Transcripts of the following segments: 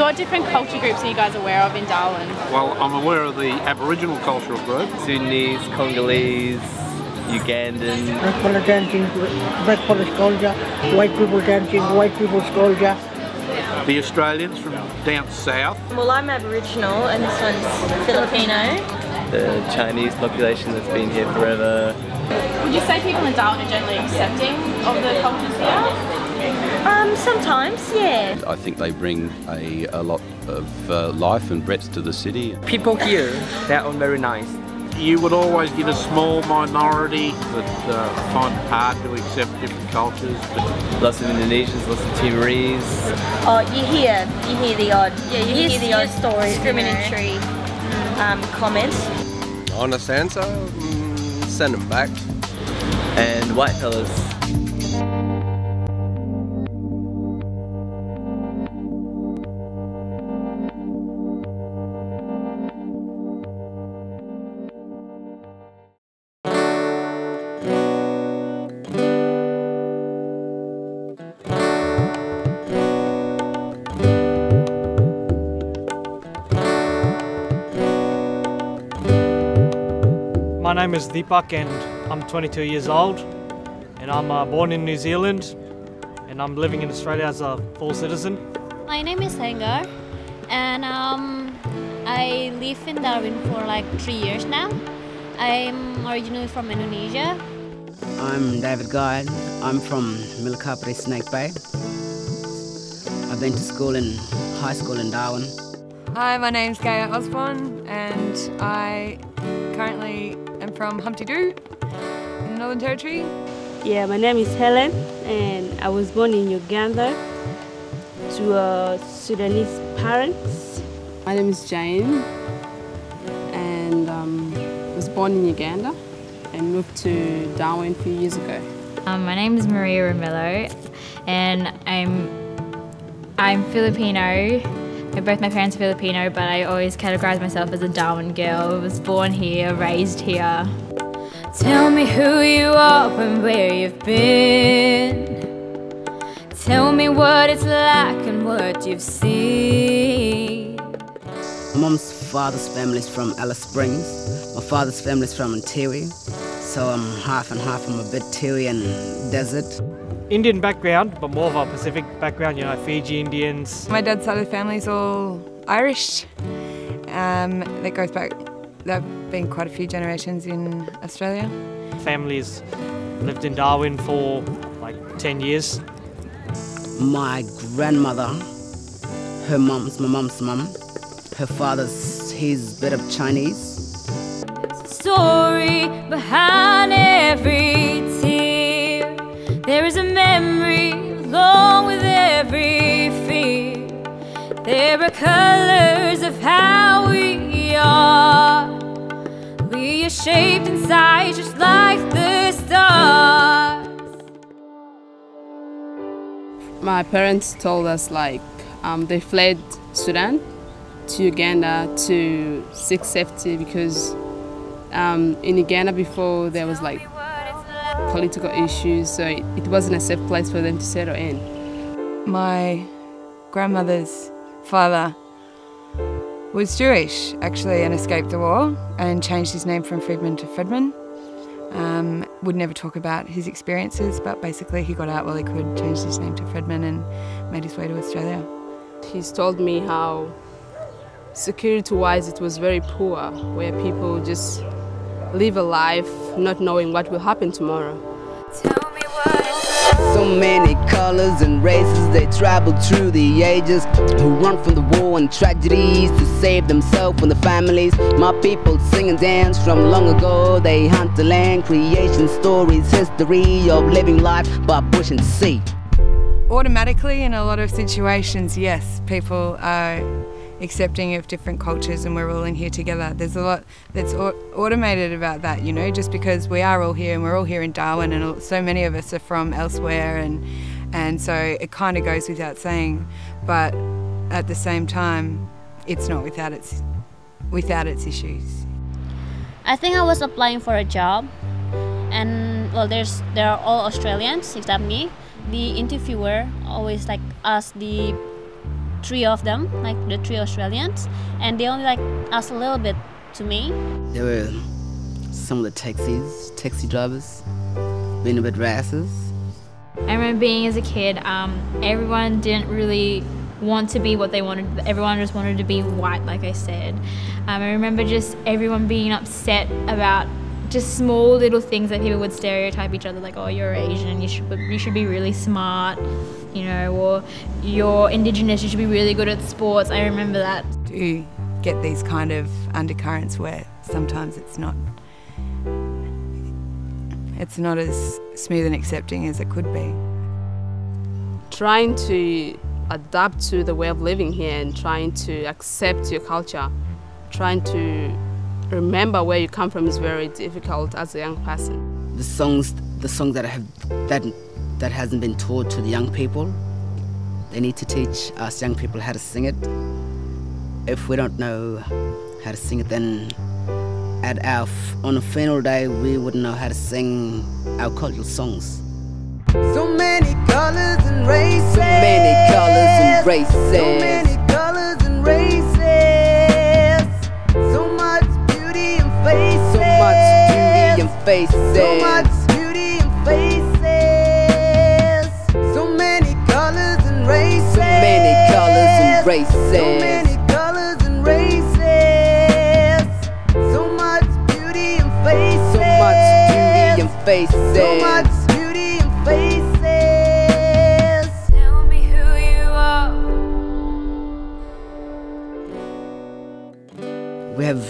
So what different culture groups are you guys aware of in Darwin? Well, I'm aware of the Aboriginal cultural group. Sudanese, Congolese, Ugandan. Black people dancing, black Polish culture, white people dancing, white people's culture. The Australians from down south. Well, I'm Aboriginal and this one's Filipino. The Chinese population that's been here forever. Would you say people in Darwin are generally accepting of the cultures here? Sometimes, yeah. I think they bring a lot of life and breadth to the city. People here, they're all very nice. You would always get a small minority that find it hard to accept different cultures. Lots of Indonesians, lots of Timorese. Oh, you hear the odd, you hear the odd story, discriminatory comments. Honest answer, send them back. And white fellas. My name is Deepak and I'm 22 years old and I'm born in New Zealand and I'm living in Australia as a full citizen. My name is Hengar and I live in Darwin for like 3 years now. I'm originally from Indonesia. I'm David Guide. I'm from Milkapri, Snake Bay. I've been to school in high school in Darwin. Hi, my name's Gaia Osborne and I currently am from Humpty Doo in the Northern Territory. Yeah, my name is Helen and I was born in Uganda to Sudanese parents. My name is Jane and was born in Uganda and moved to Darwin a few years ago. My name is Maria Romillo and I'm Filipino. Both my parents are Filipino, but I always categorise myself as a Darwin girl. I was born here, raised here. Tell me who you are and where you've been. Tell me what it's like and what you've seen. My mom's father's family is from Alice Springs. My father's family is from Tiwi. So I'm half and half. I'm a bit Tiwi and desert. Indian background, but more of a Pacific background, you know, Fiji Indians. My dad's side of the family's all Irish. That goes back, there have been quite a few generations in Australia. Families lived in Darwin for like 10 years. My grandmother, my mom's mum, her father's, he's a bit of Chinese. Story behind every tear. There is a memory along with every fear. There are colors of how we are. We are shaped inside just like the stars. My parents told us like they fled Sudan to Uganda to seek safety because in Uganda before there was like political issues, so it wasn't a safe place for them to settle in. My grandmother's father was Jewish actually and escaped the war and changed his name from Friedman to Fredman. Would never talk about his experiences, but basically he got out while he could, changed his name to Fredman and made his way to Australia. He's told me how security-wise it was very poor, where people just live a life not knowing what will happen tomorrow. So many colors and races, they travel through the ages, who run from the war and tragedies to save themselves and the families. My people sing and dance from long ago. They hunt the land, creation stories, history of living life by bush and sea. Automatically, in a lot of situations, yes, people are accepting of different cultures and we're all in here together. There's a lot that's automated about that, you know, just because we are all here and we're all here in Darwin and so many of us are from elsewhere and so it kind of goes without saying, but at the same time it's not without its issues. I think I was applying for a job and well there are all Australians except me. The interviewer always like asked the 3 of them, like the 3 Australians, and they only like asked a little bit to me. There were some of the taxi drivers, being a bit racist. I remember being as a kid, everyone didn't really want to be what they wanted. Everyone just wanted to be white, like I said. I remember just everyone being upset about just small little things that people would stereotype each other, like, oh, you're Asian, you should be really smart, you know, or you're Indigenous, you should be really good at sports. I remember that. Do you get these kind of undercurrents where sometimes it's not as smooth and accepting as it could be? Trying to adapt to the way of living here and trying to accept your culture, trying to remember where you come from is very difficult as a young person. The songs that hasn't been taught to the young people, they need to teach us young people how to sing it. If we don't know how to sing it, then on a funeral day we wouldn't know how to sing our cultural songs. So many colors and races. So many colors and races. So many colors and races. So much beauty and faces. So much beauty and faces. So much beauty and faces. So many colors and races. So many colors and races. So many colors and races. So much beauty and faces. So much beauty and faces. So much beauty and faces. Tell me who you are. We have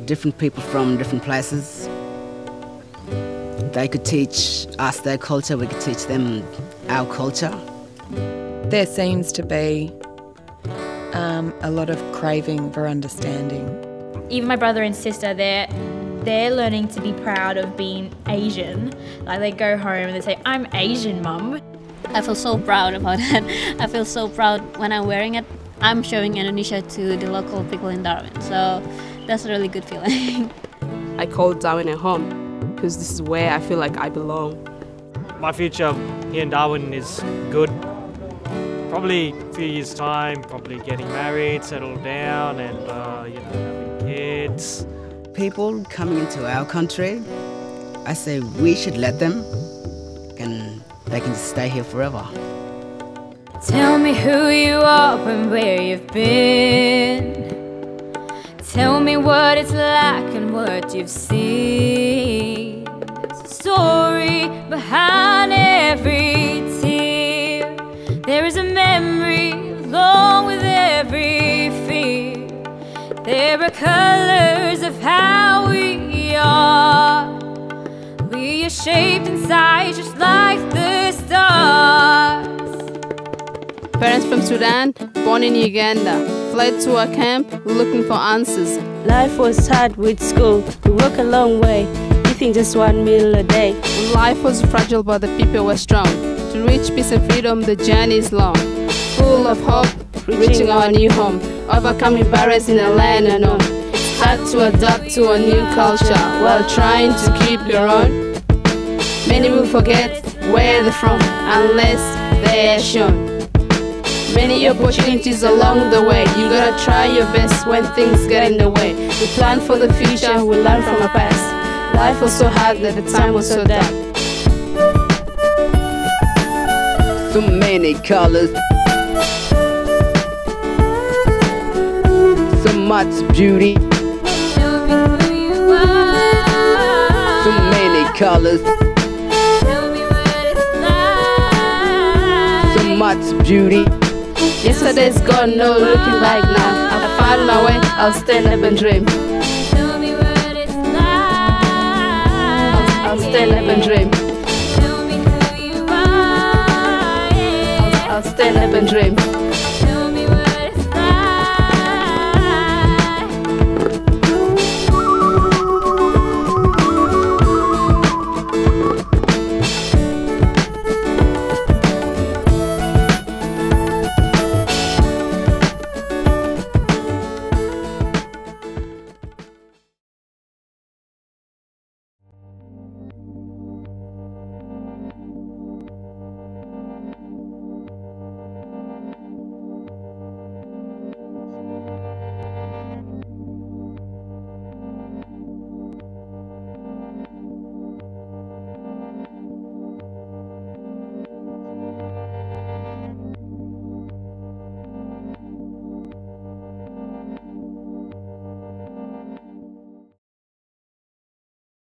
different people from different places. They could teach us their culture, we could teach them our culture. There seems to be a lot of craving for understanding. Even my brother and sister, they're learning to be proud of being Asian. Like they go home and they say, I'm Asian, Mum. I feel so proud about it. I feel so proud when I'm wearing it. I'm showing Indonesia to the local people in Darwin, so that's a really good feeling. I call Darwin a home because this is where I feel like I belong. My future here in Darwin is good. Probably a few years' time, probably getting married, settled down, and having kids. People coming into our country, I say we should let them, and they can just stay here forever. Tell me who you are and where you've been. Tell me what it's like and what you've seen. There's a story behind every tear. There is a memory along with every fear. There are colors of how we are. We are shaped inside just like the stars. Parents from Sudan, born in Uganda, fled to a camp looking for answers. Life was hard with school. We walk a long way, eating just 1 meal a day. Life was fragile, but the people were strong. To reach peace and freedom, the journey is long. Full of hope, reaching our new home, overcoming barriers in a land unknown. It's hard to adapt to a new culture while trying to keep your own. Many will forget where they're from unless they are shown. Many opportunities along the way. You gotta try your best when things get in the way. We plan for the future, we learn from our past. Life was so hard that the time was so dark. So many colors. So much beauty. So many colors. So much beauty. Yesterday's gone, no looking back now. I found my way, I'll stand up and dream. I'll stand up and dream. I'll stand up and dream.